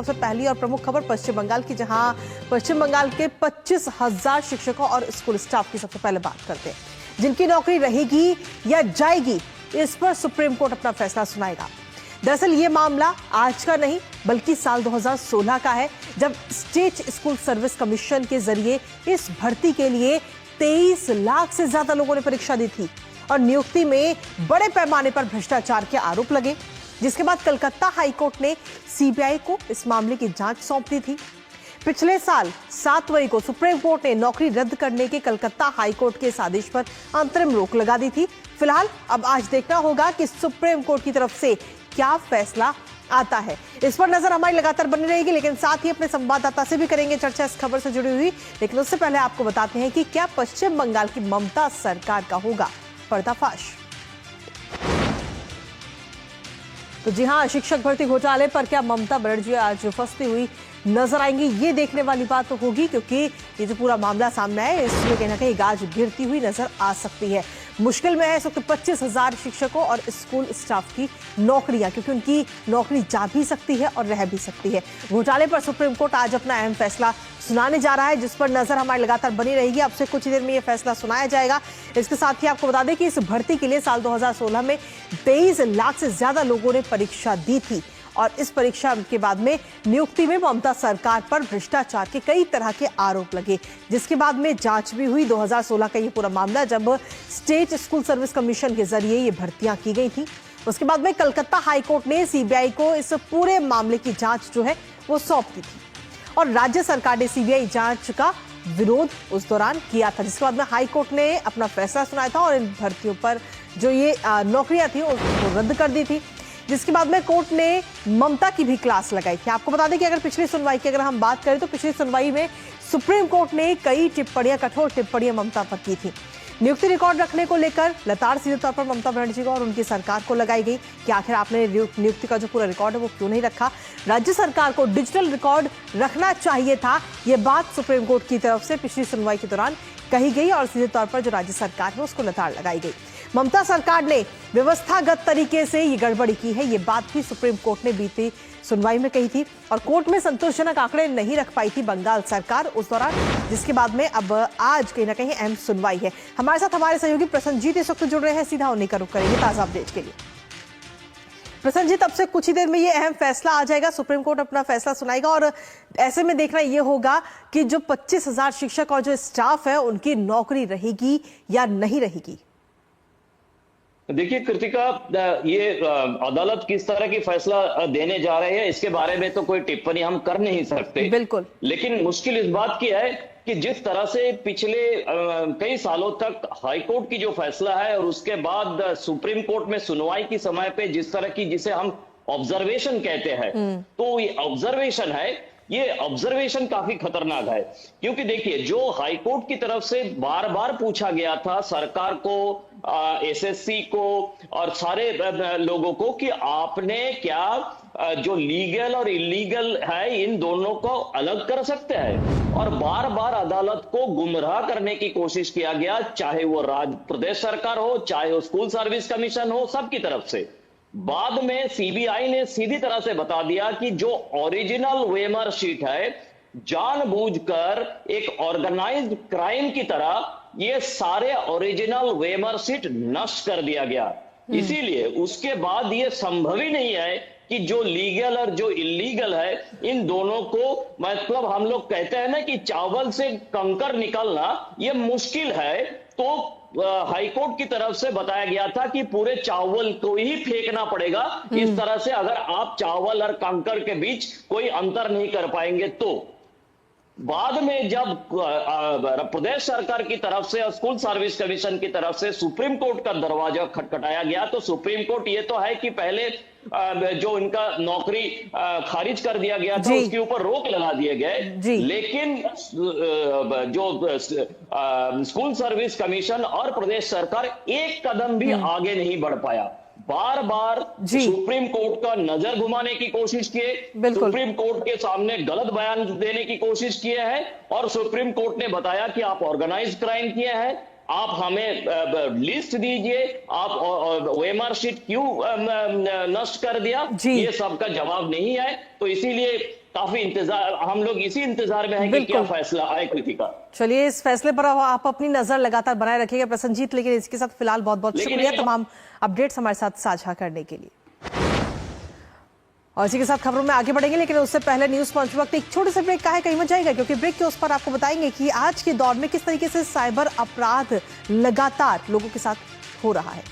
सबसे पहली और प्रमुख खबर पश्चिम बंगाल की, जहां पश्चिम बंगाल के 25,000 शिक्षकों और स्कूल स्टाफ की सबसे पहले बात करते हैं, जिनकी नौकरी रहेगी या जाएगी, इस पर सुप्रीम कोर्ट अपना फैसला सुनाएगा। दरअसल ये मामला आज का नहीं बल्कि साल 2016 का है, जब स्टेट स्कूल सर्विस कमीशन के जरिए इस भर्ती के लिए 23 लाख से ज्यादा लोगों ने परीक्षा दी थी और नियुक्ति में बड़े पैमाने पर भ्रष्टाचार के आरोप लगे, जिसके बाद कलकत्ता हाईकोर्ट ने सीबीआई को इस मामले की जांच सौंप दी थी। पिछले साल 7 मई को सुप्रीम कोर्ट ने नौकरी रद्द करने के कलकत्ता हाईकोर्ट के इस आदेश पर अंतरिम रोक लगा दी थी। फिलहाल अब आज देखना होगा कि सुप्रीम कोर्ट की तरफ से क्या फैसला आता है। इस पर नजर हमारी लगातार बनी रहेगी, लेकिन साथ ही अपने संवाददाता से भी करेंगे चर्चा इस खबर से जुड़ी हुई। लेकिन उससे पहले आपको बताते हैं कि क्या पश्चिम बंगाल की ममता सरकार का होगा पर्दाफाश। तो जी हां, शिक्षक भर्ती घोटाले पर क्या ममता बनर्जी आज फंसती हुई नजर आएंगी, ये देखने वाली बात तो होगी, क्योंकि ये जो पूरा मामला सामने आया इसमें कहीं ना कहीं गाज गिरती हुई नजर आ सकती है। मुश्किल में है इस वक्त 25,000 शिक्षकों और स्कूल स्टाफ की नौकरियां, क्योंकि उनकी नौकरी जा भी सकती है और रह भी सकती है। घोटाले पर सुप्रीम कोर्ट आज अपना अहम फैसला सुनाने जा रहा है, जिस पर नजर हमारी लगातार बनी रहेगी। अब से कुछ ही देर में यह फैसला सुनाया जाएगा। इसके साथ ही आपको बता दें कि इस भर्ती के लिए साल 2016 में 23 लाख से ज्यादा लोगों ने परीक्षा दी थी और इस परीक्षा के बाद में नियुक्ति में ममता सरकार पर भ्रष्टाचार के कई तरह के आरोप लगे, जिसके बाद में जांच भी हुई। 2016 का ये पूरा मामला, जब स्टेट स्कूल सर्विस कमीशन के जरिए ये भर्तियां की गई थी। उसके बाद में कलकत्ता हाईकोर्ट ने सीबीआई को इस पूरे मामले की जांच जो है वो सौंप दी थी और राज्य सरकार ने सीबीआई जांच का विरोध उस दौरान किया था, जिसके बाद में हाईकोर्ट ने अपना फैसला सुनाया था और इन भर्तियों पर जो ये नौकरियां थी उसको रद्द कर दी थी, जिसके बाद में कोर्ट ने ममता की भी क्लास लगाई थी। आपको बता दें कि अगर पिछली सुनवाई की अगर हम बात करें तो पिछली सुनवाई में सुप्रीम कोर्ट ने कई टिप्पणियां, कठोर टिप्पणियां ममता पर की थी। नियुक्ति रिकॉर्ड रखने को लेकर लताड़ सीधे तौर पर ममता बनर्जी को और उनकी सरकार को लगाई गई कि आखिर आपने नियुक्ति का जो पूरा रिकॉर्ड है वो क्यों नहीं रखा। राज्य सरकार को डिजिटल रिकॉर्ड रखना चाहिए था, ये बात सुप्रीम कोर्ट की तरफ से पिछली सुनवाई के दौरान कही गई और सीधे तौर पर जो राज्य सरकार है उसको लताड़ लगाई गई। ममता सरकार ने व्यवस्थागत तरीके से ये गड़बड़ी की है, ये बात भी सुप्रीम कोर्ट ने बीती सुनवाई में कही थी और कोर्ट में संतोषजनक आंकड़े नहीं रख पाई थी बंगाल सरकार उस दौरान, जिसके बाद में अब आज कहीं ना कहीं अहम सुनवाई है। हमारे साथ हमारे सहयोगी प्रसन्नजीत इस वक्त जुड़ रहे हैं, सीधा उन्हीं का रुख करेंगे ताजा अपडेट के लिए। प्रसन्नजीत, अब से कुछ ही देर में ये अहम फैसला आ जाएगा, सुप्रीम कोर्ट अपना फैसला सुनाएगा और ऐसे में देखना ये होगा कि जो 25,000 शिक्षक और जो स्टाफ है उनकी नौकरी रहेगी या नहीं रहेगी। देखिए कृतिका, ये अदालत किस तरह की फैसला देने जा रही है इसके बारे में तो कोई टिप्पणी हम कर नहीं सकते, बिल्कुल। लेकिन मुश्किल इस बात की है कि जिस तरह से पिछले कई सालों तक हाईकोर्ट की जो फैसला है और उसके बाद सुप्रीम कोर्ट में सुनवाई की समय पे जिस तरह की, जिसे हम ऑब्जर्वेशन कहते हैं, तो ये ऑब्जर्वेशन है, ये ऑब्जर्वेशन काफी खतरनाक है। क्योंकि देखिए, जो हाईकोर्ट की तरफ से बार बार पूछा गया था सरकार को, एसएससी को और सारे लोगों को कि आपने क्या जो लीगल और इलीगल है इन दोनों को अलग कर सकते हैं, और बार बार अदालत को गुमराह करने की कोशिश किया गया, चाहे वो प्रदेश सरकार हो, चाहे वो स्कूल सर्विस कमीशन हो, सबकी तरफ से। बाद में सीबीआई ने सीधी तरह से बता दिया कि जो ओरिजिनल वेमर शीट है, जानबूझकर एक ऑर्गेनाइज्ड क्राइम की तरह ये सारे ओरिजिनल वेमर शीट नष्ट कर दिया गया। इसीलिए उसके बाद ये संभव ही नहीं है कि जो लीगल और जो इलीगल है इन दोनों को, मतलब हम लोग कहते हैं ना कि चावल से कंकर निकलना ये मुश्किल है, तो हाईकोर्ट की तरफ से बताया गया था कि पूरे चावल को ही फेंकना पड़ेगा। इस तरह से अगर आप चावल और कंकर के बीच कोई अंतर नहीं कर पाएंगे तो। बाद में जब प्रदेश सरकार की तरफ से और स्कूल सर्विस कमीशन की तरफ से सुप्रीम कोर्ट का दरवाजा खटखटाया गया, तो सुप्रीम कोर्ट ये तो है कि पहले जो इनका नौकरी खारिज कर दिया गया था उसके ऊपर रोक लगा दिए गए, लेकिन जो स्कूल सर्विस कमीशन और प्रदेश सरकार एक कदम भी आगे नहीं बढ़ पाया। बार बार सुप्रीम कोर्ट का नजर घुमाने की कोशिश किए, सुप्रीम कोर्ट के सामने गलत बयान देने की कोशिश किए हैं और सुप्रीम कोर्ट ने बताया कि आप ऑर्गेनाइज्ड क्राइम किए हैं, आप हमें लिस्ट दीजिए, आप ओएमआर शीट क्यों नष्ट कर दिया, ये सबका जवाब नहीं है। तो इसीलिए काफी इंतजार, हम लोग इसी इंतजार में हैं कि क्या फैसला आए कृतिका। चलिए, इस फैसले पर आप अपनी नजर लगातार बनाए रखिएगा प्रसन्नजीत, लेकिन इसके साथ फिलहाल बहुत बहुत शुक्रिया तमाम अपडेट्स हमारे साथ साझा करने के लिए। और इसी के साथ खबरों में आगे बढ़ेंगे, लेकिन उससे पहले न्यूज पहुंच वक्त एक छोटे से ब्रेक का है, कहीं मत जाएगा, क्योंकि ब्रेक के उस पर आपको बताएंगे कि आज के दौर में किस तरीके से साइबर अपराध लगातार लोगों के साथ हो रहा है।